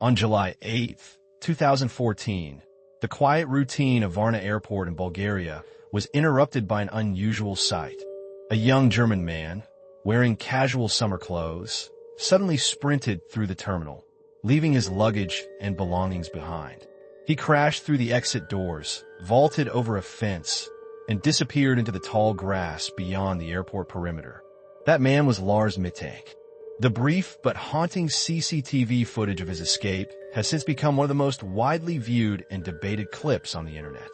On July 8, 2014, the quiet routine of Varna Airport in Bulgaria was interrupted by an unusual sight. A young German man, wearing casual summer clothes, suddenly sprinted through the terminal, leaving his luggage and belongings behind. He crashed through the exit doors, vaulted over a fence, and disappeared into the tall grass beyond the airport perimeter. That man was Lars Mittank. The brief but haunting CCTV footage of his escape has since become one of the most widely viewed and debated clips on the internet.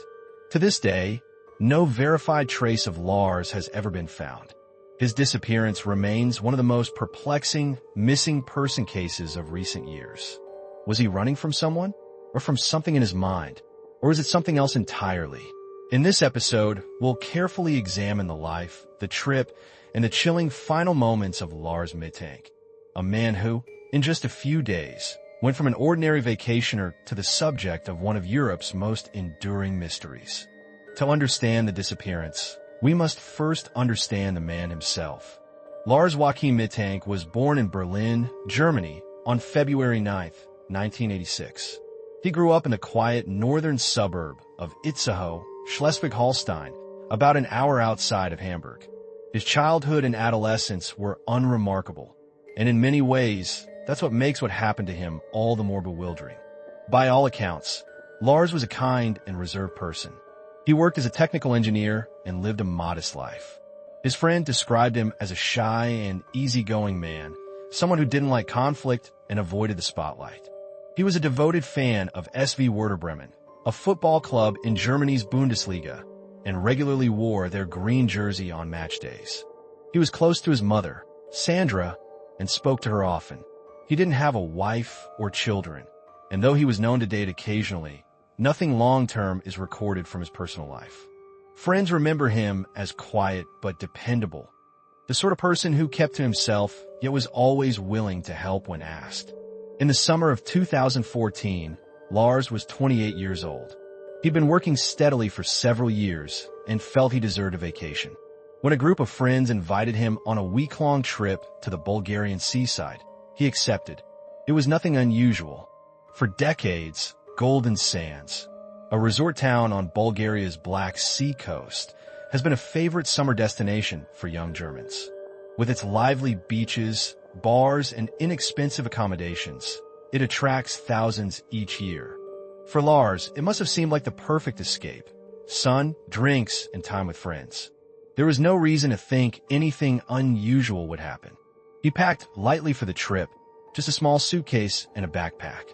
To this day, no verified trace of Lars has ever been found. His disappearance remains one of the most perplexing missing person cases of recent years. Was he running from someone? Or from something in his mind? Or is it something else entirely? In this episode, we'll carefully examine the life, the trip, and the chilling final moments of Lars Mittank, a man who, in just a few days, went from an ordinary vacationer to the subject of one of Europe's most enduring mysteries. To understand the disappearance, we must first understand the man himself. Lars Joachim Mittank was born in Berlin, Germany, on February 9, 1986. He grew up in the quiet northern suburb of Itzehoe, Schleswig-Holstein, about an hour outside of Hamburg. His childhood and adolescence were unremarkable, and in many ways, that's what makes what happened to him all the more bewildering. By all accounts, Lars was a kind and reserved person. He worked as a technical engineer and lived a modest life. His friend described him as a shy and easygoing man, someone who didn't like conflict and avoided the spotlight. He was a devoted fan of SV Werder Bremen, a football club in Germany's Bundesliga, and regularly wore their green jersey on match days. He was close to his mother, Sandra, and spoke to her often. He didn't have a wife or children, and though he was known to date occasionally, nothing long-term is recorded from his personal life. Friends remember him as quiet but dependable, the sort of person who kept to himself yet was always willing to help when asked. In the summer of 2014, Lars was 28 years old. He'd been working steadily for several years and felt he deserved a vacation. When a group of friends invited him on a week-long trip to the Bulgarian seaside, he accepted. It was nothing unusual. For decades, Golden Sands, a resort town on Bulgaria's Black Sea coast, has been a favorite summer destination for young Germans. With its lively beaches, bars, and inexpensive accommodations, it attracts thousands each year. For Lars, it must have seemed like the perfect escape. Sun, drinks, and time with friends. There was no reason to think anything unusual would happen. He packed lightly for the trip, just a small suitcase and a backpack.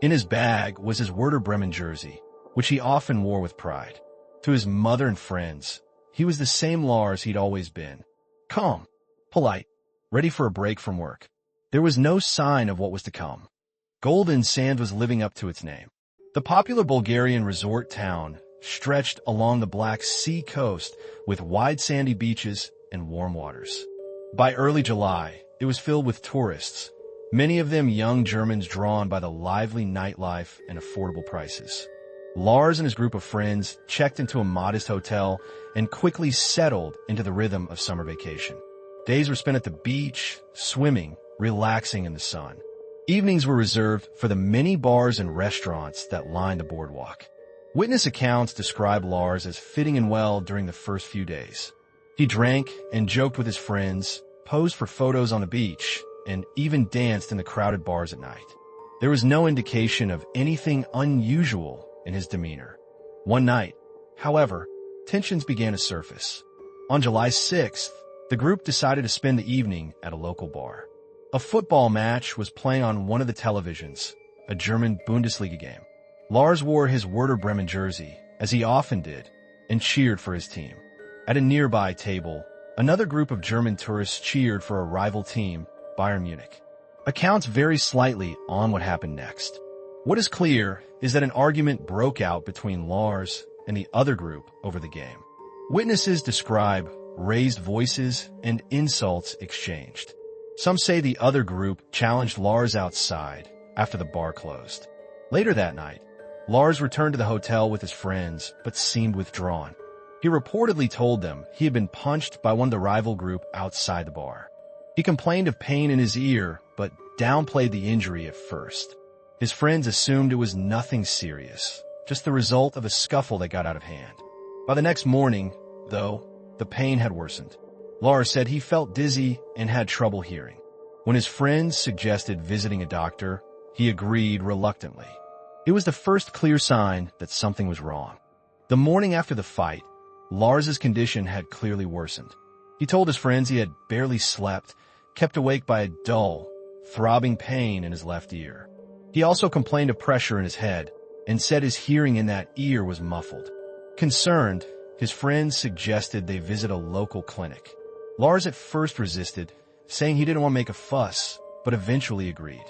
In his bag was his Werder Bremen jersey, which he often wore with pride. To his mother and friends, he was the same Lars he'd always been. Calm, polite, ready for a break from work. There was no sign of what was to come. Golden Sands was living up to its name. The popular Bulgarian resort town stretched along the Black Sea coast with wide sandy beaches and warm waters. By early July, it was filled with tourists, many of them young Germans drawn by the lively nightlife and affordable prices. Lars and his group of friends checked into a modest hotel and quickly settled into the rhythm of summer vacation. Days were spent at the beach, swimming, relaxing in the sun. Evenings were reserved for the many bars and restaurants that lined the boardwalk. Witness accounts describe Lars as fitting in well during the first few days. He drank and joked with his friends, posed for photos on the beach, and even danced in the crowded bars at night. There was no indication of anything unusual in his demeanor. One night, however, tensions began to surface. On July 6th, the group decided to spend the evening at a local bar. A football match was playing on one of the televisions, a German Bundesliga game. Lars wore his Werder Bremen jersey, as he often did, and cheered for his team. At a nearby table, another group of German tourists cheered for a rival team, Bayern Munich. Accounts vary slightly on what happened next. What is clear is that an argument broke out between Lars and the other group over the game. Witnesses describe raised voices and insults exchanged. Some say the other group challenged Lars outside after the bar closed. Later that night, Lars returned to the hotel with his friends, but seemed withdrawn. He reportedly told them he had been punched by one of the rival group outside the bar. He complained of pain in his ear, but downplayed the injury at first. His friends assumed it was nothing serious, just the result of a scuffle that got out of hand. By the next morning, though, the pain had worsened. Lars said he felt dizzy and had trouble hearing. When his friends suggested visiting a doctor, he agreed reluctantly. It was the first clear sign that something was wrong. The morning after the fight, Lars's condition had clearly worsened. He told his friends he had barely slept, kept awake by a dull, throbbing pain in his left ear. He also complained of pressure in his head and said his hearing in that ear was muffled. Concerned, his friends suggested they visit a local clinic. Lars at first resisted, saying he didn't want to make a fuss, but eventually agreed.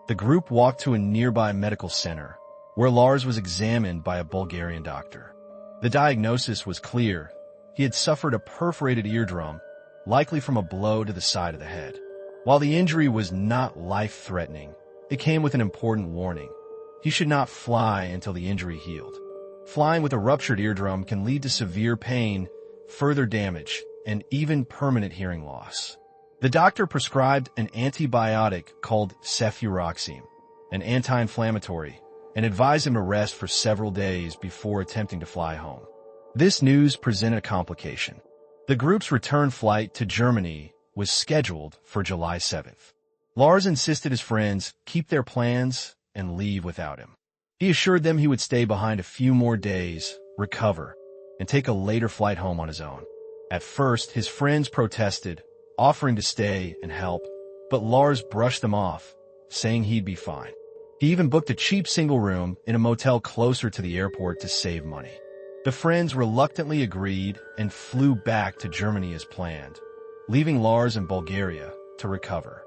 The group walked to a nearby medical center, where Lars was examined by a Bulgarian doctor. The diagnosis was clear. He had suffered a perforated eardrum, likely from a blow to the side of the head. While the injury was not life-threatening, it came with an important warning. He should not fly until the injury healed. Flying with a ruptured eardrum can lead to severe pain, further damage, and even permanent hearing loss. The doctor prescribed an antibiotic called cefuroxime, an anti-inflammatory, and advised him to rest for several days before attempting to fly home. This news presented a complication. The group's return flight to Germany was scheduled for July 7th. Lars insisted his friends keep their plans and leave without him. He assured them he would stay behind a few more days, recover, and take a later flight home on his own. At first, his friends protested, offering to stay and help, but Lars brushed them off, saying he'd be fine. He even booked a cheap single room in a motel closer to the airport to save money. The friends reluctantly agreed and flew back to Germany as planned, leaving Lars in Bulgaria to recover.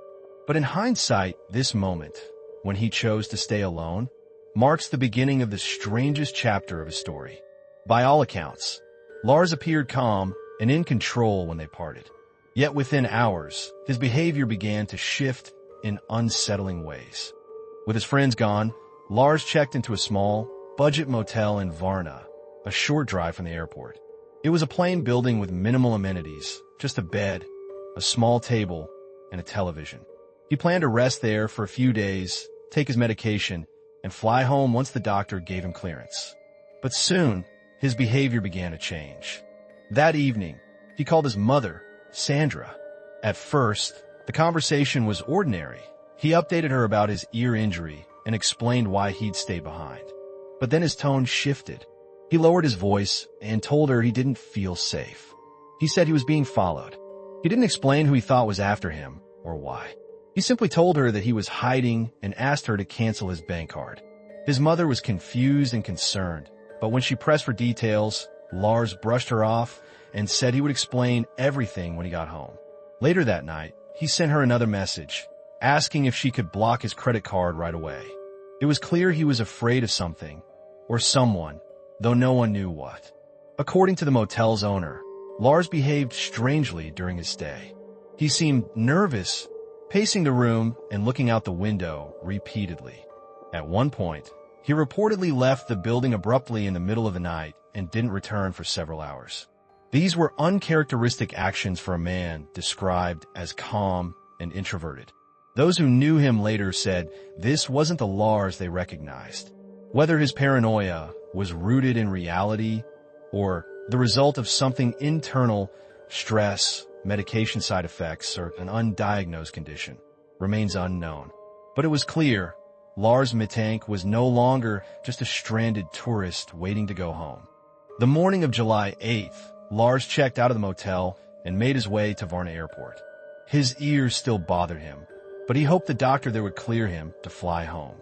But in hindsight, this moment, when he chose to stay alone, marks the beginning of the strangest chapter of his story. By all accounts, Lars appeared calm and in control when they parted. Yet within hours, his behavior began to shift in unsettling ways. With his friends gone, Lars checked into a small, budget motel in Varna, a short drive from the airport. It was a plain building with minimal amenities, just a bed, a small table, and a television. He planned to rest there for a few days, take his medication, and fly home once the doctor gave him clearance. But soon, his behavior began to change. That evening, he called his mother, Sandra. At first, the conversation was ordinary. He updated her about his ear injury and explained why he'd stay behind. But then his tone shifted. He lowered his voice and told her he didn't feel safe. He said he was being followed. He didn't explain who he thought was after him or why. He simply told her that he was hiding and asked her to cancel his bank card. His mother was confused and concerned, but when she pressed for details, Lars brushed her off and said he would explain everything when he got home. Later that night, he sent her another message, asking if she could block his credit card right away. It was clear he was afraid of something, or someone, though no one knew what. According to the motel's owner, Lars behaved strangely during his stay. He seemed nervous, pacing the room and looking out the window repeatedly. At one point, he reportedly left the building abruptly in the middle of the night and didn't return for several hours. These were uncharacteristic actions for a man described as calm and introverted. Those who knew him later said this wasn't the Lars they recognized. Whether his paranoia was rooted in reality or the result of something internal, stress, medication side effects, or an undiagnosed condition, remains unknown. But it was clear Lars Mittank was no longer just a stranded tourist waiting to go home. The morning of July 8th, Lars checked out of the motel and made his way to Varna Airport. His ears still bothered him, but he hoped the doctor there would clear him to fly home.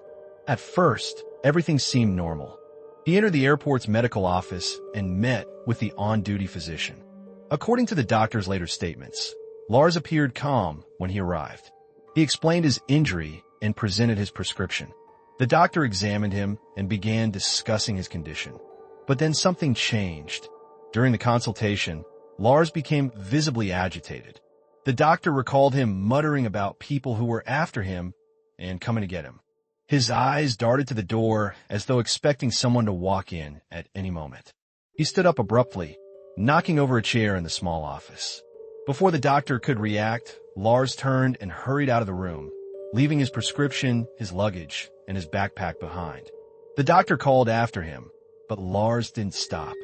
At first, everything seemed normal. He entered the airport's medical office and met with the on-duty physician. According to the doctor's later statements, Lars appeared calm when he arrived. He explained his injury and presented his prescription. The doctor examined him and began discussing his condition. But then something changed. During the consultation, Lars became visibly agitated. The doctor recalled him muttering about people who were after him and coming to get him. His eyes darted to the door as though expecting someone to walk in at any moment. He stood up abruptly, knocking over a chair in the small office. Before the doctor could react, Lars turned and hurried out of the room, leaving his prescription, his luggage, and his backpack behind. The doctor called after him, but Lars didn't stop.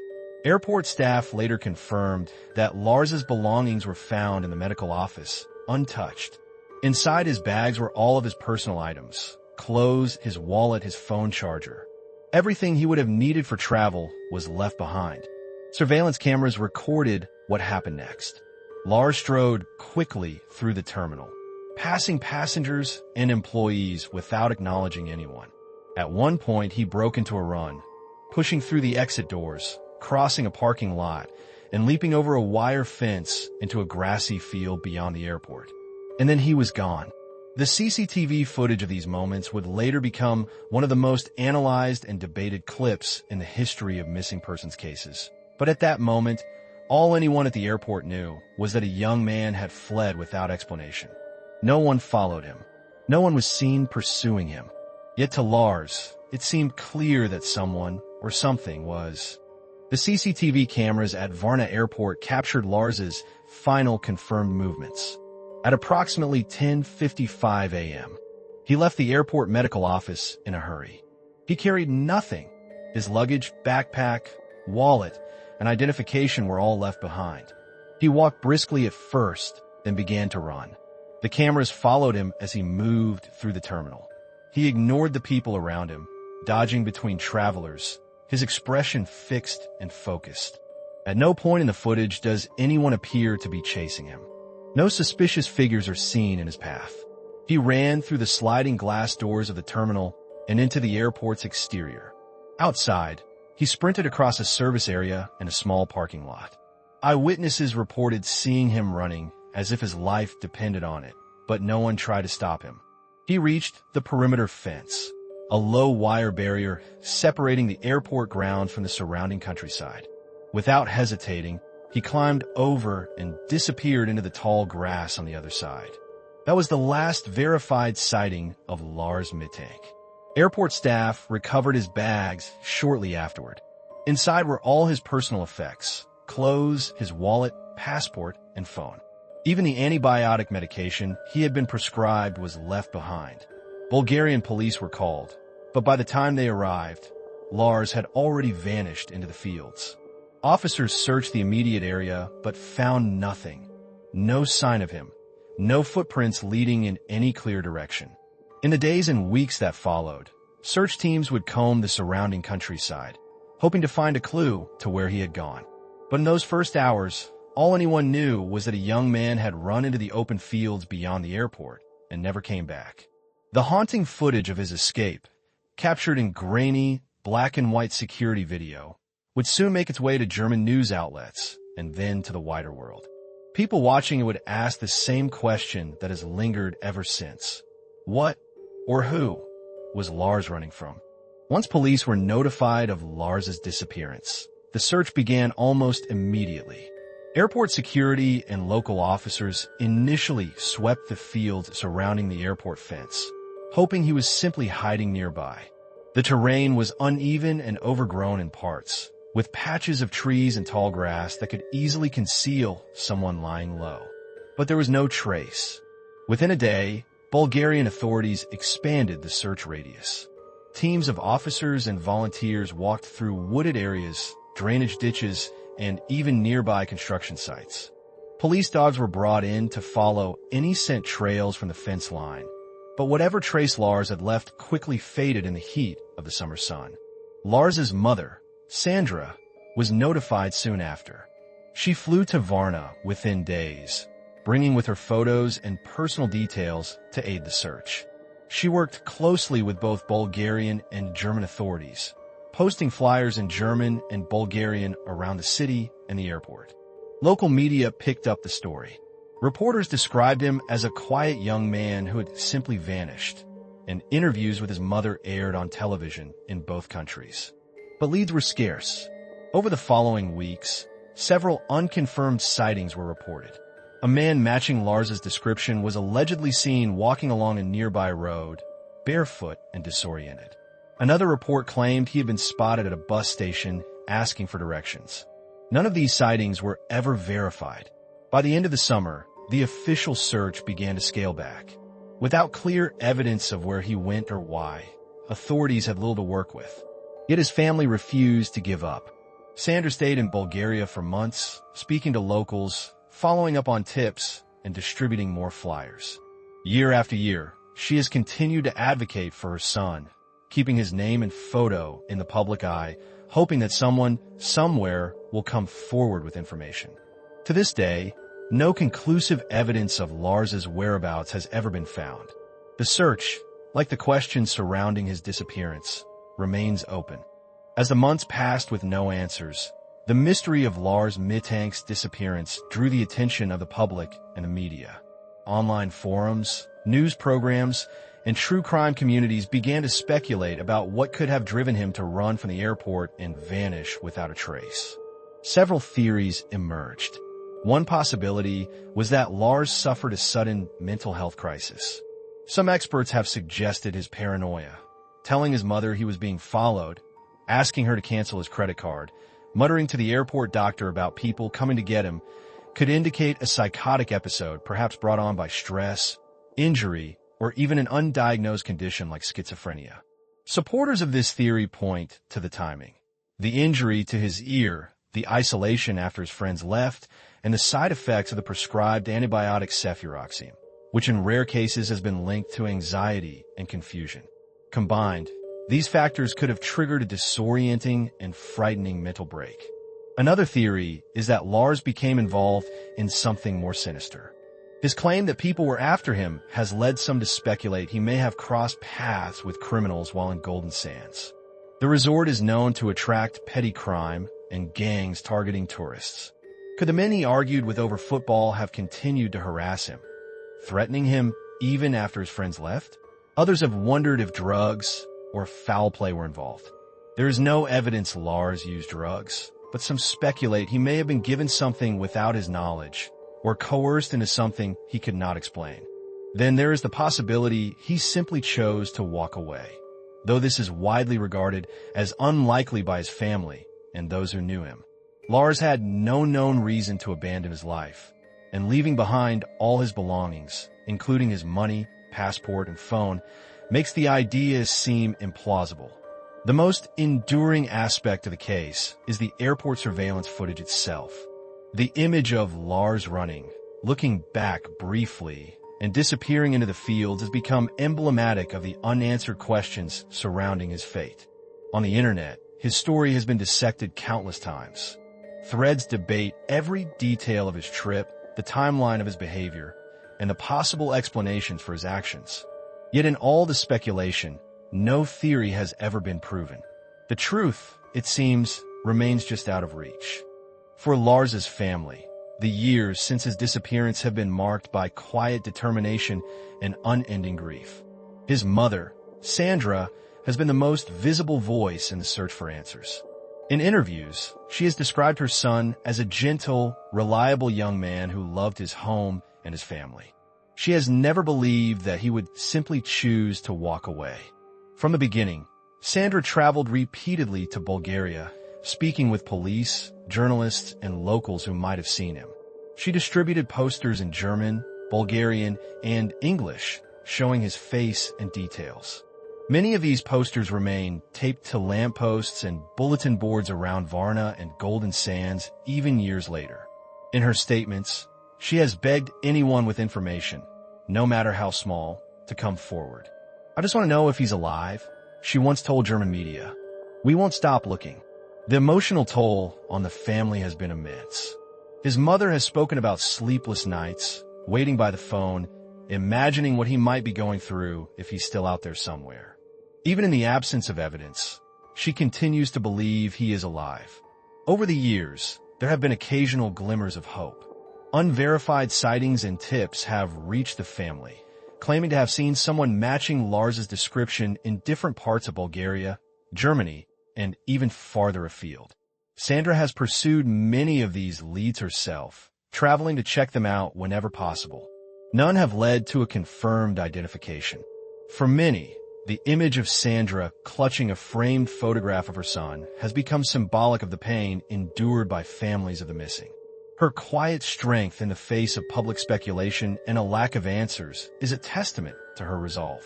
Airport staff later confirmed that Lars's belongings were found in the medical office, untouched. Inside his bags were all of his personal items: clothes, his wallet, his phone charger. Everything he would have needed for travel was left behind. Surveillance cameras recorded what happened next. Lars strode quickly through the terminal, passing passengers and employees without acknowledging anyone. At one point, he broke into a run, pushing through the exit doors, crossing a parking lot, and leaping over a wire fence into a grassy field beyond the airport. And then he was gone. The CCTV footage of these moments would later become one of the most analyzed and debated clips in the history of missing persons cases. But at that moment, all anyone at the airport knew was that a young man had fled without explanation. No one followed him. No one was seen pursuing him. Yet to Lars, it seemed clear that someone or something was. The CCTV cameras at Varna Airport captured Lars's final confirmed movements. At approximately 10:55 a.m., he left the airport medical office in a hurry. He carried nothing. His luggage, backpack, wallet, and identification were all left behind. He walked briskly at first, then began to run. The cameras followed him as he moved through the terminal. He ignored the people around him, dodging between travelers, his expression fixed and focused. At no point in the footage does anyone appear to be chasing him. No suspicious figures are seen in his path. He ran through the sliding glass doors of the terminal and into the airport's exterior. Outside, he sprinted across a service area and a small parking lot. Eyewitnesses reported seeing him running as if his life depended on it, but no one tried to stop him. He reached the perimeter fence, a low wire barrier separating the airport grounds from the surrounding countryside. Without hesitating, he climbed over and disappeared into the tall grass on the other side. That was the last verified sighting of Lars Mittank. Airport staff recovered his bags shortly afterward. Inside were all his personal effects: clothes, his wallet, passport, and phone. Even the antibiotic medication he had been prescribed was left behind. Bulgarian police were called, but by the time they arrived, Lars had already vanished into the fields. Officers searched the immediate area but found nothing. No sign of him. No footprints leading in any clear direction. In the days and weeks that followed, search teams would comb the surrounding countryside, hoping to find a clue to where he had gone. But in those first hours, all anyone knew was that a young man had run into the open fields beyond the airport and never came back. The haunting footage of his escape, captured in grainy, black and white security video, would soon make its way to German news outlets and then to the wider world. People watching it would ask the same question that has lingered ever since. What, or who, was Lars running from? Once police were notified of Lars's disappearance, the search began almost immediately. Airport security and local officers initially swept the fields surrounding the airport fence, hoping he was simply hiding nearby. The terrain was uneven and overgrown in parts, with patches of trees and tall grass that could easily conceal someone lying low. But there was no trace. Within a day, Bulgarian authorities expanded the search radius. Teams of officers and volunteers walked through wooded areas, drainage ditches, and even nearby construction sites. Police dogs were brought in to follow any scent trails from the fence line. But whatever trace Lars had left quickly faded in the heat of the summer sun. Lars's mother, Sandra, was notified soon after. She flew to Varna within days, bringing with her photos and personal details to aid the search. She worked closely with both Bulgarian and German authorities, posting flyers in German and Bulgarian around the city and the airport. Local media picked up the story. Reporters described him as a quiet young man who had simply vanished, and interviews with his mother aired on television in both countries. But leads were scarce. Over the following weeks, several unconfirmed sightings were reported. A man matching Lars's description was allegedly seen walking along a nearby road, barefoot and disoriented. Another report claimed he had been spotted at a bus station asking for directions. None of these sightings were ever verified. By the end of the summer, the official search began to scale back. Without clear evidence of where he went or why, authorities had little to work with. Yet his family refused to give up. Sandra stayed in Bulgaria for months, speaking to locals, following up on tips, and distributing more flyers. Year after year, she has continued to advocate for her son, keeping his name and photo in the public eye, hoping that someone, somewhere, will come forward with information. To this day, no conclusive evidence of Lars's whereabouts has ever been found. The search, like the questions surrounding his disappearance, remains open. As the months passed with no answers, the mystery of Lars Mittank's disappearance drew the attention of the public and the media. Online forums, news programs, and true crime communities began to speculate about what could have driven him to run from the airport and vanish without a trace. Several theories emerged. One possibility was that Lars suffered a sudden mental health crisis. Some experts have suggested his paranoia, telling his mother he was being followed, asking her to cancel his credit card, muttering to the airport doctor about people coming to get him, could indicate a psychotic episode perhaps brought on by stress, injury, or even an undiagnosed condition like schizophrenia. Supporters of this theory point to the timing. The injury to his ear, the isolation after his friends left, and the side effects of the prescribed antibiotic cefuroxime, which in rare cases has been linked to anxiety and confusion. Combined, these factors could have triggered a disorienting and frightening mental break. Another theory is that Lars became involved in something more sinister. His claim that people were after him has led some to speculate he may have crossed paths with criminals while in Golden Sands. The resort is known to attract petty crime and gangs targeting tourists. Could the men he argued with over football have continued to harass him, threatening him even after his friends left? Others have wondered if drugs or foul play were involved. There is no evidence Lars used drugs, but some speculate he may have been given something without his knowledge, or coerced into something he could not explain. Then there is the possibility he simply chose to walk away, though this is widely regarded as unlikely by his family and those who knew him. Lars had no known reason to abandon his life, and leaving behind all his belongings, including his money, passport, and phone, makes the idea seem implausible. The most enduring aspect of the case is the airport surveillance footage itself. The image of Lars running, looking back briefly, and disappearing into the fields has become emblematic of the unanswered questions surrounding his fate. On the internet, his story has been dissected countless times. Threads debate every detail of his trip, the timeline of his behavior, and the possible explanations for his actions. Yet in all the speculation, no theory has ever been proven. The truth, it seems, remains just out of reach. For Lars's family, the years since his disappearance have been marked by quiet determination and unending grief. His mother, Sandra, has been the most visible voice in the search for answers. In interviews, she has described her son as a gentle, reliable young man who loved his home and his family. She has never believed that he would simply choose to walk away. From the beginning, Sandra traveled repeatedly to Bulgaria, speaking with police, journalists, and locals who might have seen him. She distributed posters in German, Bulgarian, and English, showing his face and details. Many of these posters remain taped to lampposts and bulletin boards around Varna and Golden Sands even years later. In her statements, she has begged anyone with information, no matter how small, to come forward. "I just want to know if he's alive," she once told German media. "We won't stop looking." The emotional toll on the family has been immense. His mother has spoken about sleepless nights, waiting by the phone, imagining what he might be going through if he's still out there somewhere. Even in the absence of evidence, she continues to believe he is alive. Over the years, there have been occasional glimmers of hope. Unverified sightings and tips have reached the family, claiming to have seen someone matching Lars's description in different parts of Bulgaria, Germany, and even farther afield. Sandra has pursued many of these leads herself, traveling to check them out whenever possible. None have led to a confirmed identification. For many, the image of Sandra clutching a framed photograph of her son has become symbolic of the pain endured by families of the missing. Her quiet strength in the face of public speculation and a lack of answers is a testament to her resolve.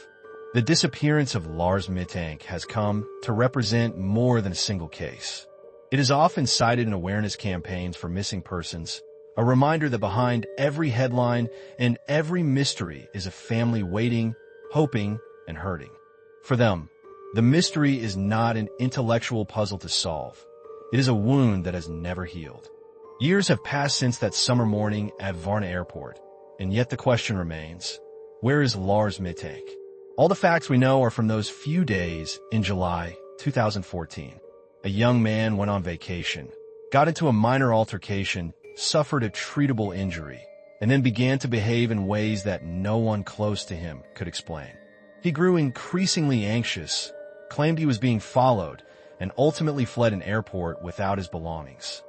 The disappearance of Lars Mittank has come to represent more than a single case. It is often cited in awareness campaigns for missing persons, a reminder that behind every headline and every mystery is a family waiting, hoping, and hurting. For them, the mystery is not an intellectual puzzle to solve. It is a wound that has never healed. Years have passed since that summer morning at Varna Airport, and yet the question remains, where is Lars Mittank? All the facts we know are from those few days in July 2014. A young man went on vacation, got into a minor altercation, suffered a treatable injury, and then began to behave in ways that no one close to him could explain. He grew increasingly anxious, claimed he was being followed, and ultimately fled an airport without his belongings.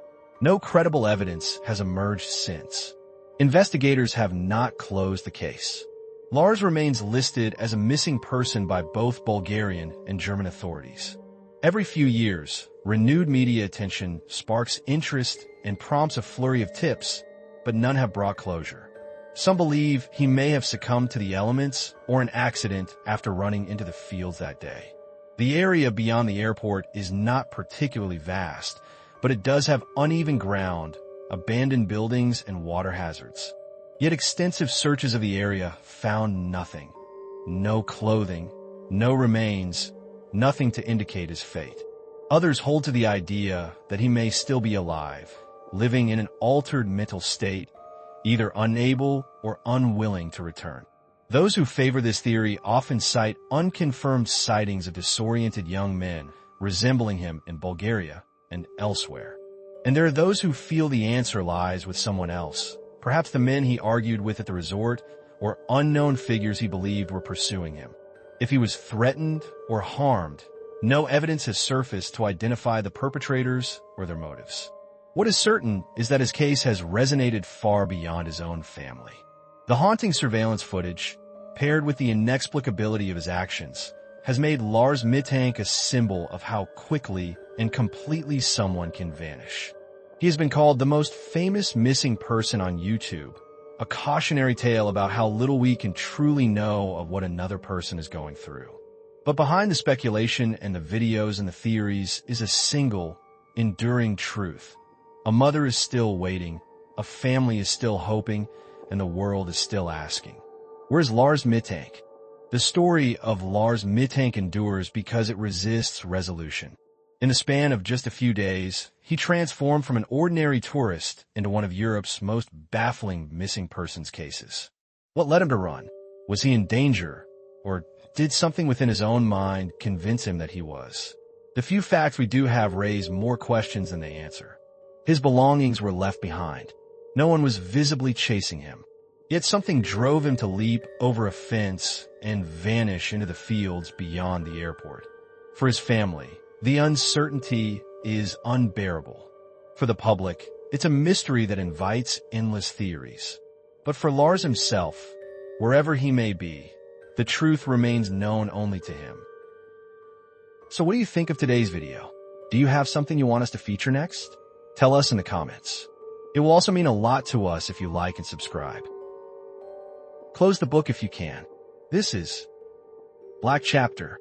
No credible evidence has emerged since. Investigators have not closed the case. Lars remains listed as a missing person by both Bulgarian and German authorities. Every few years, renewed media attention sparks interest and prompts a flurry of tips, but none have brought closure. Some believe he may have succumbed to the elements or an accident after running into the fields that day. The area beyond the airport is not particularly vast, but it does have uneven ground, abandoned buildings, and water hazards. Yet extensive searches of the area found nothing. No clothing, no remains, nothing to indicate his fate. Others hold to the idea that he may still be alive, living in an altered mental state, either unable or unwilling to return. Those who favor this theory often cite unconfirmed sightings of disoriented young men resembling him in Bulgaria and elsewhere. And there are those who feel the answer lies with someone else, perhaps the men he argued with at the resort or unknown figures he believed were pursuing him. If he was threatened or harmed, no evidence has surfaced to identify the perpetrators or their motives. What is certain is that his case has resonated far beyond his own family. The haunting surveillance footage, paired with the inexplicability of his actions, has made Lars Mittank a symbol of how quickly and completely someone can vanish. He has been called the most famous missing person on YouTube, a cautionary tale about how little we can truly know of what another person is going through. But behind the speculation and the videos and the theories is a single, enduring truth. A mother is still waiting, a family is still hoping, and the world is still asking, where's Lars Mittank? The story of Lars Mittank endures because it resists resolution. In the span of just a few days, he transformed from an ordinary tourist into one of Europe's most baffling missing persons cases. What led him to run? Was he in danger? Or did something within his own mind convince him that he was? The few facts we do have raise more questions than they answer. His belongings were left behind. No one was visibly chasing him. Yet something drove him to leap over a fence and vanish into the fields beyond the airport. For his family, the uncertainty is unbearable. For the public, it's a mystery that invites endless theories. But for Lars himself, wherever he may be, the truth remains known only to him. So what do you think of today's video? Do you have something you want us to feature next? Tell us in the comments. It will also mean a lot to us if you like and subscribe. Close the book if you can. This is Black Chapter.